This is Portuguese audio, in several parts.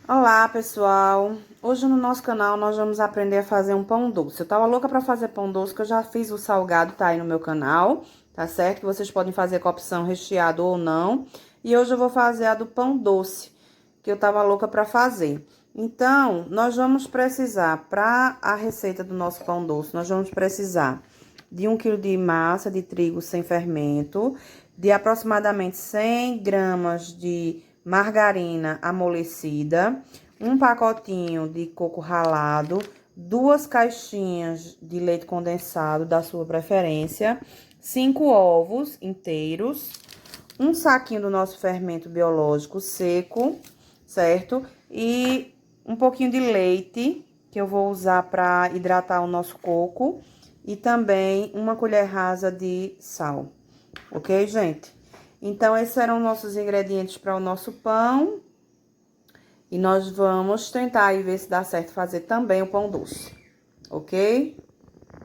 Olá, pessoal! Hoje no nosso canal nós vamos aprender a fazer um pão doce. Eu tava louca pra fazer pão doce, que eu já fiz o salgado, tá aí no meu canal, tá certo? Que vocês podem fazer com a opção recheado ou não. E hoje eu vou fazer a do pão doce, que eu tava louca pra fazer. Então, nós vamos precisar, pra a receita do nosso pão doce, nós vamos precisar de 1 quilo de massa de trigo sem fermento, de aproximadamente 100 gramas de margarina amolecida, um pacotinho de coco ralado, 2 caixinhas de leite condensado da sua preferência, 5 ovos inteiros, um saquinho do nosso fermento biológico seco, certo? E um pouquinho de leite, que eu vou usar para hidratar o nosso coco, e também uma colher rasa de sal, ok, gente? Então, esses serão nossos ingredientes para o nosso pão. E nós vamos tentar aí ver se dá certo fazer também o pão doce, ok?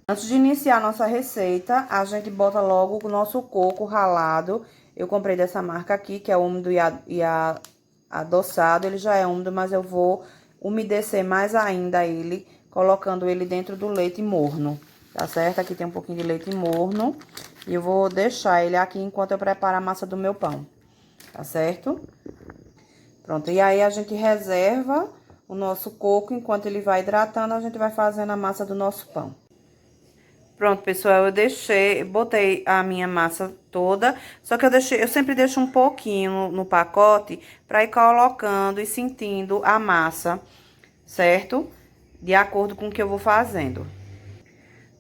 Antes de iniciar a nossa receita, a gente bota logo o nosso coco ralado. Eu comprei dessa marca aqui, que é úmido e adoçado. Ele já é úmido, mas eu vou umedecer mais ainda ele, colocando ele dentro do leite morno, tá certo? Aqui tem um pouquinho de leite morno. E eu vou deixar ele aqui enquanto eu preparo a massa do meu pão, tá certo? Pronto, e aí a gente reserva o nosso coco, enquanto ele vai hidratando, a gente vai fazendo a massa do nosso pão. Pronto, pessoal, botei a minha massa toda, só que eu sempre deixo um pouquinho no pacote pra ir colocando e sentindo a massa, certo? De acordo com o que eu vou fazendo.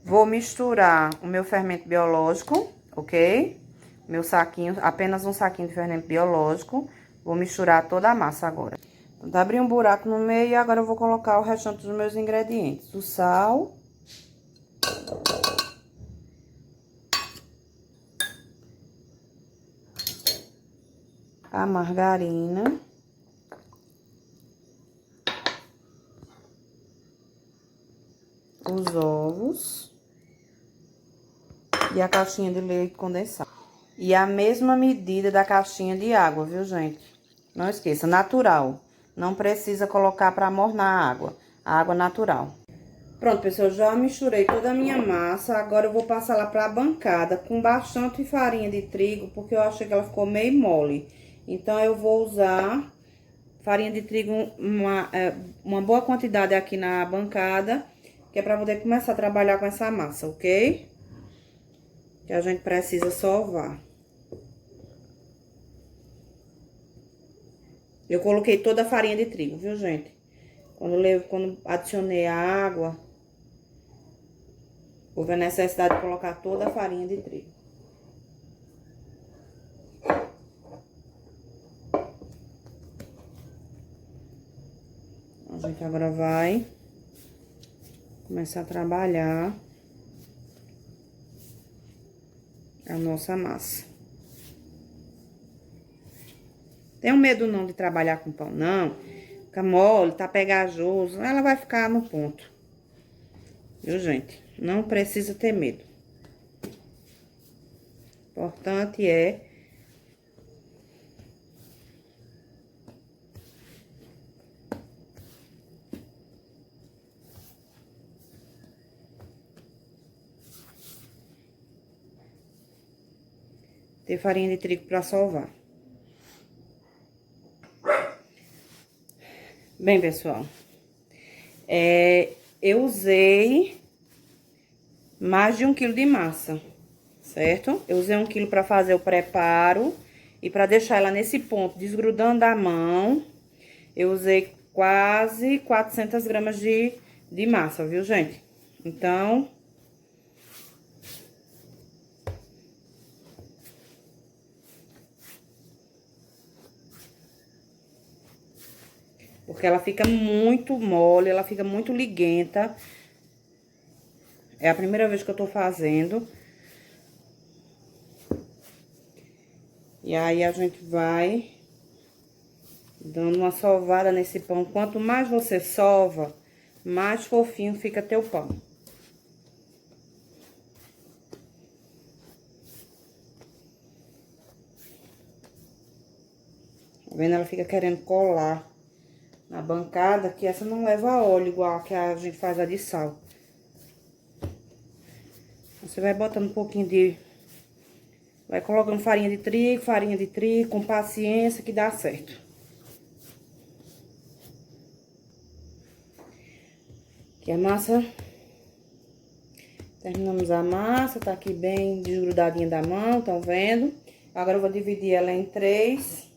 Vou misturar o meu fermento biológico, ok? Meu saquinho, apenas um saquinho de fermento biológico. Vou misturar toda a massa agora. Então, abri um buraco no meio e agora eu vou colocar o restante dos meus ingredientes. O sal. A margarina. Os ovos. E a caixinha de leite condensado. E a mesma medida da caixinha de água, viu, gente? Não esqueça, natural. Não precisa colocar para mornar a água. A água natural. Pronto, pessoal, já misturei toda a minha massa. Agora eu vou passar lá pra bancada com bastante farinha de trigo, porque eu achei que ela ficou meio mole. Então, eu vou usar farinha de trigo, uma boa quantidade aqui na bancada, que é pra poder começar a trabalhar com essa massa, ok? Que a gente precisa sovar. Eu coloquei toda a farinha de trigo, viu, gente? Quando adicionei a água, houve a necessidade de colocar toda a farinha de trigo. A gente agora vai começar a trabalhar a nossa massa. Tenho medo não de trabalhar com pão, não. Fica mole, tá pegajoso, ela vai ficar no ponto. Viu, gente? Não precisa ter medo. O importante é ter farinha de trigo pra sovar. Bem, pessoal, eu usei mais de 1 quilo de massa, certo? Eu usei 1 quilo pra fazer o preparo e pra deixar ela nesse ponto, desgrudando da mão. Eu usei quase 400 gramas de massa, viu, gente? Então, porque ela fica muito mole, ela fica muito liguenta. É a primeira vez que eu tô fazendo. E aí, a gente vai dando uma sovada nesse pão. Quanto mais você sova, mais fofinho fica teu pão. Tá vendo? Ela fica querendo colar na bancada, que essa não leva óleo igual que a gente faz a de sal. Você vai botando um pouquinho de... Vai colocando farinha de trigo, com paciência que dá certo. Aqui a massa... Terminamos a massa, tá aqui bem desgrudadinha da mão, estão vendo? Agora eu vou dividir ela em três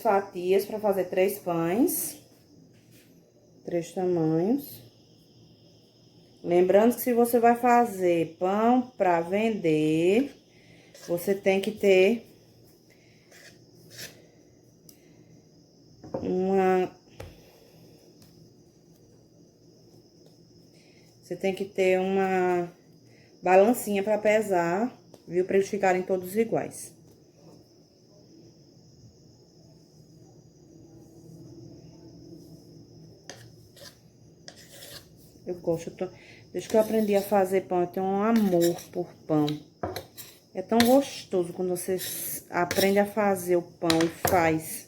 fatias para fazer 3 pães. 3 tamanhos. Lembrando que se você vai fazer pão para vender, você tem que ter uma... Você tem que ter uma balancinha para pesar, viu? Para eles ficarem todos iguais. Eu gosto, desde que eu aprendi a fazer pão, eu tenho um amor por pão. É tão gostoso quando você aprende a fazer o pão e faz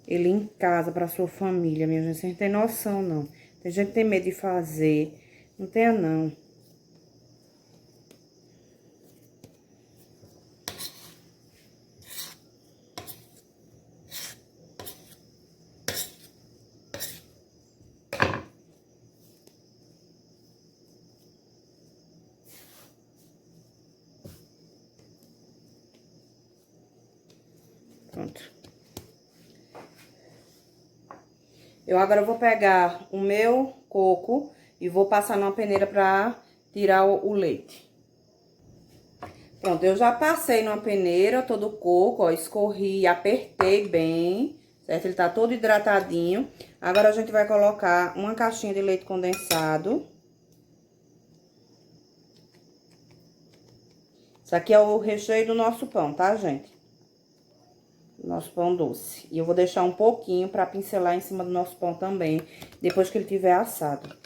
ele em casa para sua família, minha gente. Você não tem noção, não. Tem gente que tem medo de fazer. Não tenha, não. Pronto. Eu agora vou pegar o meu coco e vou passar numa peneira pra tirar o leite. Pronto, eu já passei numa peneira todo o coco, ó, escorri, apertei bem, certo? Ele tá todo hidratadinho. Agora a gente vai colocar uma caixinha de leite condensado. Isso aqui é o recheio do nosso pão, tá, gente? Nosso pão doce. E eu vou deixar um pouquinho pra pincelar em cima do nosso pão também, depois que ele tiver assado.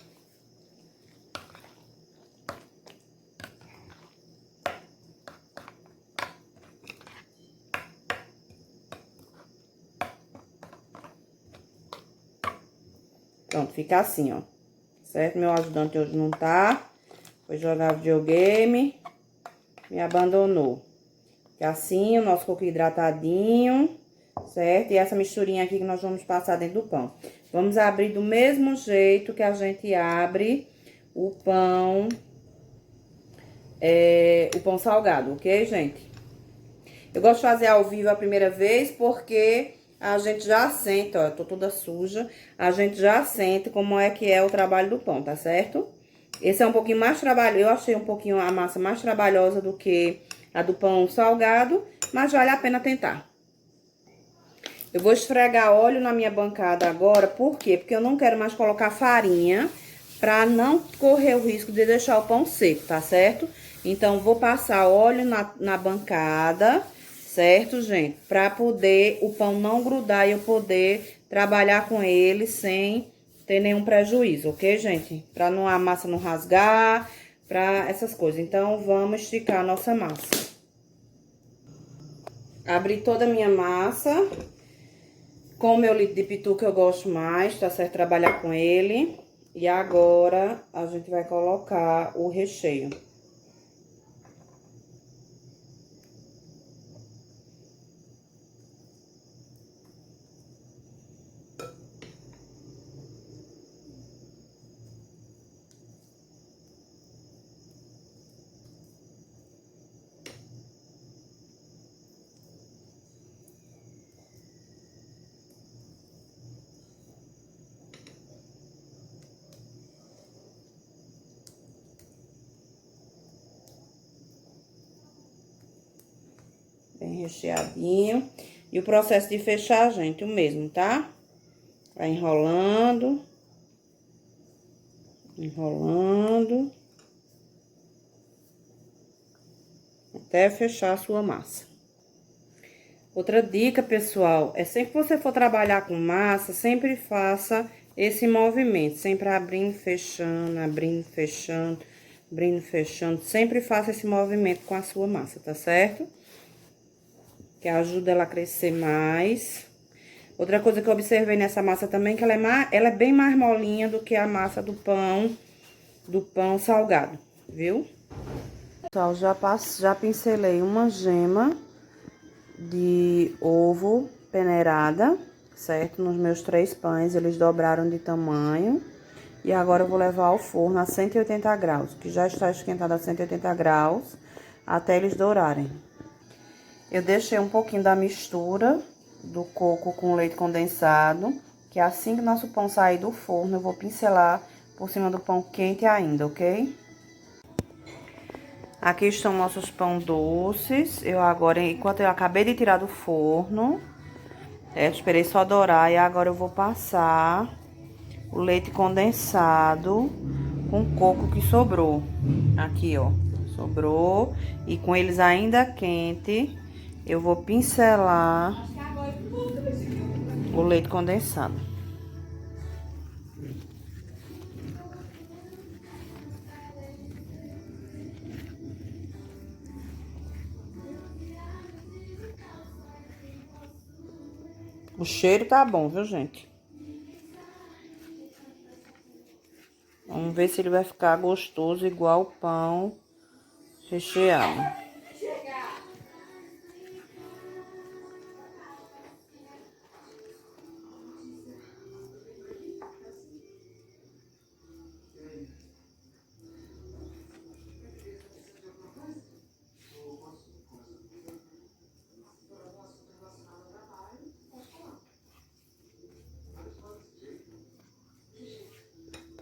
Pronto, fica assim, ó. Certo? Meu ajudante hoje não tá. Foi jogar videogame. Me abandonou. Fica assim, o nosso coco hidratadinho. Certo? E essa misturinha aqui que nós vamos passar dentro do pão. Vamos abrir do mesmo jeito que a gente abre o pão salgado, ok, gente? Eu gosto de fazer ao vivo a primeira vez porque a gente já sente, ó, eu tô toda suja, a gente já sente como é que é o trabalho do pão, tá certo? Esse é um pouquinho mais trabalhoso, eu achei um pouquinho a massa mais trabalhosa do que a do pão salgado, mas vale a pena tentar. Eu vou esfregar óleo na minha bancada agora, por quê? Porque eu não quero mais colocar farinha, pra não correr o risco de deixar o pão seco, tá certo? Então, vou passar óleo na bancada, certo, gente? Pra poder o pão não grudar e eu poder trabalhar com ele sem ter nenhum prejuízo, ok, gente? Pra não, a massa não rasgar, pra essas coisas. Então, vamos esticar a nossa massa. Abri toda a minha massa. Com o meu litro de pitu que eu gosto mais, tá certo? Trabalhar com ele. E agora, a gente vai colocar o recheio. Bem recheadinho. E o processo de fechar, gente, o mesmo, tá? Vai enrolando. Enrolando. Até fechar a sua massa. Outra dica, pessoal, é sempre que você for trabalhar com massa, sempre faça esse movimento. Sempre abrindo, fechando, abrindo, fechando, abrindo, fechando. Sempre faça esse movimento com a sua massa, tá certo? Que ajuda ela a crescer mais. Outra coisa que eu observei nessa massa também, que ela é bem mais molinha do que a massa do pão salgado, viu? Pessoal, já pincelei uma gema de ovo peneirada, certo? Nos meus 3 pães, eles dobraram de tamanho. E agora eu vou levar ao forno a 180 graus, que já está esquentado a 180 graus, até eles dourarem. Eu deixei um pouquinho da mistura do coco com leite condensado, que assim que nosso pão sair do forno, eu vou pincelar por cima do pão quente ainda, ok? Aqui estão nossos pão doces. Eu agora, enquanto eu acabei de tirar do forno, esperei só dourar e agora eu vou passar o leite condensado com coco que sobrou. Aqui, ó, sobrou. E com eles ainda quente, eu vou pincelar o leite condensado. O cheiro tá bom, viu, gente? Vamos ver se ele vai ficar gostoso igual o pão recheado.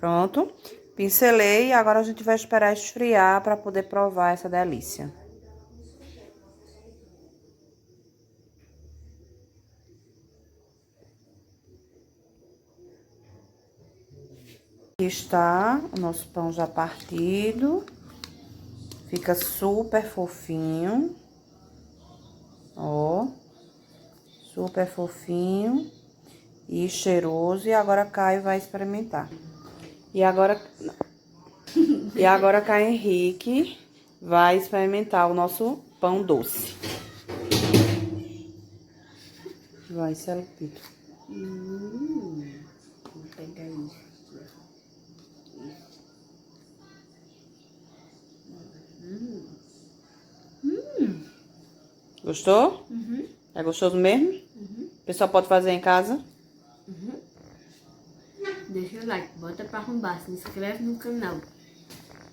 Pronto, pincelei e agora a gente vai esperar esfriar para poder provar essa delícia. Aqui está o nosso pão já partido, fica super fofinho, ó, super fofinho e cheiroso. E agora Caio vai experimentar. E agora Caio Henrique vai experimentar o nosso pão doce. Vai, Celupito. Vou pegar isso. Gostou? É gostoso mesmo? O pessoal pode fazer em casa? Deixa o like, bota pra arrombar, se inscreve no canal.